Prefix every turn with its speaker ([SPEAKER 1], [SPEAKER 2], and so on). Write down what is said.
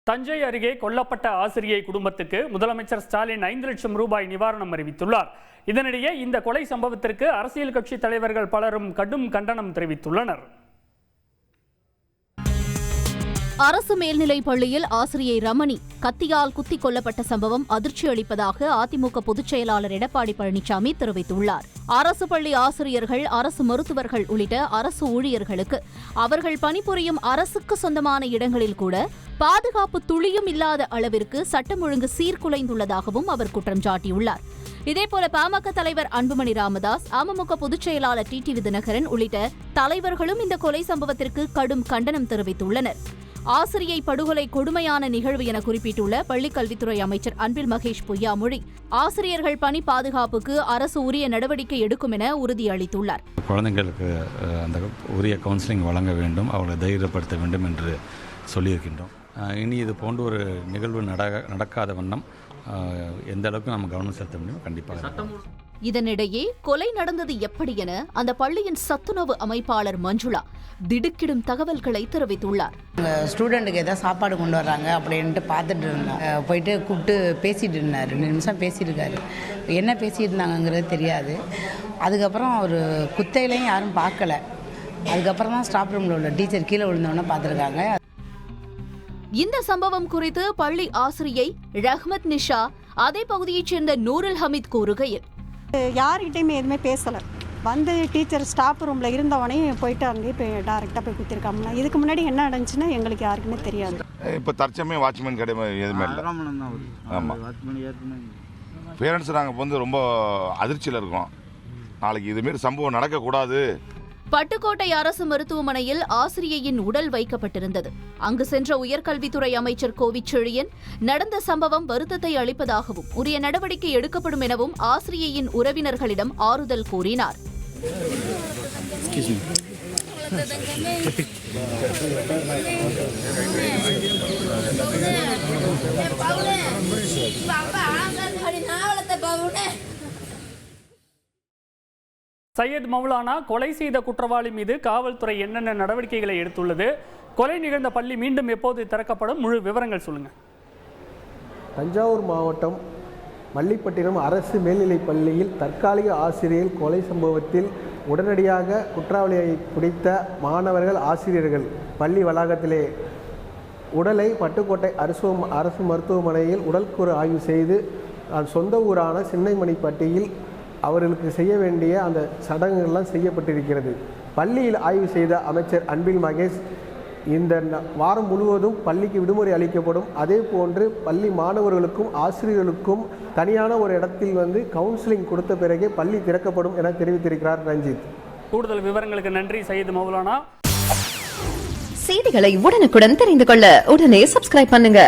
[SPEAKER 1] தஞ்சை அருகே கொல்லப்பட்ட ஆசிரியை குடும்பத்துக்கு முதலமைச்சர் ஸ்டாலின் 5 லட்சம் ரூபாய் நிவாரணம் அறிவித்துள்ளார். இதனிடையே இந்த கொலை சம்பவத்திற்கு அரசியல் கட்சி தலைவர்கள் பலரும் கடும் கண்டனம் தெரிவித்துள்ளனர்.
[SPEAKER 2] அரசு மேல்நிலைப் பள்ளியில் ஆசிரியை ரமணி கத்தியால் குத்திக் கொல்லப்பட்ட சம்பவம் அதிர்ச்சி அளிப்பதாக அதிமுக பொதுச் செயலாளர் எடப்பாடி பழனிசாமி தெரிவித்துள்ளார். அரசு பள்ளி ஆசிரியர்கள், அரசு மருத்துவர்கள் உள்ளிட்ட அரசு ஊழியர்களுக்கு அவர்கள் பணிபுரியும் அரசுக்கு சொந்தமான இடங்களில் கூட பாதுகாப்பு துளியும் இல்லாத அளவிற்கு சட்டம் ஒழுங்கு சீர்குலைந்துள்ளதாகவும் அவர் குற்றம் சாட்டியுள்ளார். இதேபோல பாமக தலைவர் அன்புமணி ராமதாஸ், அமமுக பொதுச் செயலாளர் டிடிவி தினகரன் உள்ளிட்ட தலைவர்களும் இந்த கொலை சம்பவத்திற்கு கடும் கண்டனம் தெரிவித்துள்ளனர். ஆசிரியை படுகொலை கொடுமையான நிகழ்வு என குறிப்பிட்டுள்ள பள்ளிக்கல்வித்துறை அமைச்சர் அன்பில் மகேஷ் பொய்யாமொழி, ஆசிரியர்கள் பணி பாதுகாப்புக்கு அரசு உரிய நடவடிக்கை எடுக்கும் என உறுதியளித்துள்ளார்.
[SPEAKER 3] குழந்தைங்களுக்கு அந்த உரிய கவுன்சிலிங் வழங்க வேண்டும், அவர்களை தைரியப்படுத்த வேண்டும் என்று சொல்லியிருக்கின்றோம். இனி இது போன்ற ஒரு நிகழ்வு நடக்காத வண்ணம் எந்த அளவுக்கு நம்ம கவனம் செலுத்த முடியும் கண்டிப்பாக.
[SPEAKER 2] இதனிடையே கொலை நடந்தது எப்படி என அந்த பள்ளியின் சத்துணவு அமைப்பாளர் மஞ்சுளா திடுக்கிடும் தகவல்களை தெரிவித்துள்ளார்.
[SPEAKER 4] ஸ்டூடெண்ட்டுக்கு ஏதாவது சாப்பாடு கொண்டு வர்றாங்க அப்படின்ட்டு பார்த்துட்டு இருந்தோம். போயிட்டு கூப்பிட்டு பேசிகிட்டு இருந்தார். 2 நிமிஷம் பேசியிருக்காரு. என்ன பேசிகிட்டு இருந்தாங்கங்கிறது தெரியாது. அதுக்கப்புறம் ஒரு குத்தையிலையும் யாரும் பார்க்கல. அதுக்கப்புறம் தான் ஸ்டாஃப் ரூமில் உள்ள டீச்சர் கீழே விழுந்தோன்னே பார்த்துருக்காங்க.
[SPEAKER 2] இந்த சம்பவம் குறித்து பள்ளி ஆசிரியை ரஹ்மத் நிஷா அதே பகுதியைச் சேர்ந்த நூருல் ஹமீத் கூறுகையில்,
[SPEAKER 5] யார்கிட்டையுமே எதுவுமே பேசலை. வந்து டீச்சர் ஸ்டாஃப் ரூமில் இருந்தவனையும் போயிட்டு அங்கேயே போய் டேரெக்டாக போய் குத்திருக்காங்க. இதுக்கு முன்னாடி என்ன நடந்துச்சுன்னா எங்களுக்கு யாருக்குமே தெரியாது.
[SPEAKER 6] இப்போ தற்சமயம் வாட்ச்மேன் கிடையாது, எதுவுமே இல்லை. ஆமாம், பேரண்ட்ஸ் நாங்கள் வந்து ரொம்ப அதிர்ச்சியில் இருக்கோம். நாளைக்கு இதுமாரி சம்பவம் நடக்கக்கூடாது.
[SPEAKER 2] பட்டுக்கோட்டை அரசு மருத்துவமனையில் ஆசிரியையின் உடல் வைக்கப்பட்டிருந்தது. அங்கு சென்ற உயர்கல்வித்துறை அமைச்சர் கோவிச்செழியன் நடந்த சம்பவம் வருத்தத்தை அளிப்பதாகவும் உரிய நடவடிக்கை எடுக்கப்படும் எனவும் ஆசிரியையின் உறவினர்களிடம் ஆறுதல் கூறினார்.
[SPEAKER 1] சையத் மௌலானா கொலை செய்த குற்றவாளி மீது காவல்துறை என்னென்ன நடவடிக்கைகளை எடுத்துள்ளது? கொலை நிகழ்ந்த பள்ளி மீண்டும் எப்போது திறக்கப்படும்? முழு விவரங்கள் சொல்லுங்க.
[SPEAKER 7] தஞ்சாவூர் மாவட்டம் மல்லிப்பட்டினம் அரசு மேல்நிலைப் பள்ளியில் தற்காலிக ஆசிரியர் கொலை சம்பவத்தில் உடனடியாக குற்றவாளியை பிடித்த மாணவர்கள், ஆசிரியர்கள் பள்ளி வளாகத்திலே உடலை பட்டுக்கோட்டை அரசு மருத்துவமனையில் உடல்கூறு ஆய்வு செய்து சொந்த ஊரான சின்னைமணிப்பட்டியில் அவர்களுக்கு செய்ய வேண்டிய அந்த சடங்குகள்லாம் செய்யப்பட்டிருக்கிறது. பள்ளியில் ஆய்வு செய்த அமைச்சர் அன்பில் மகேஷ், இந்த வாரம் முழுவதும் பள்ளிக்கு விடுமுறை அளிக்கப்படும், அதே போன்று பள்ளி மாணவர்களுக்கும் ஆசிரியர்களுக்கும் தனியான ஒரு இடத்தில் கவுன்சிலிங் கொடுத்த பிறகே பள்ளி திறக்கப்படும் என தெரிவித்திருக்கிறார் ரஞ்சித்.
[SPEAKER 1] கூடுதல் விவரங்களுக்கு நன்றி சையத் மௌலானா.
[SPEAKER 8] செய்திகளை உடனுக்குடன் தெரிந்து கொள்ள உடனே சப்ஸ்கிரைப் பண்ணுங்க.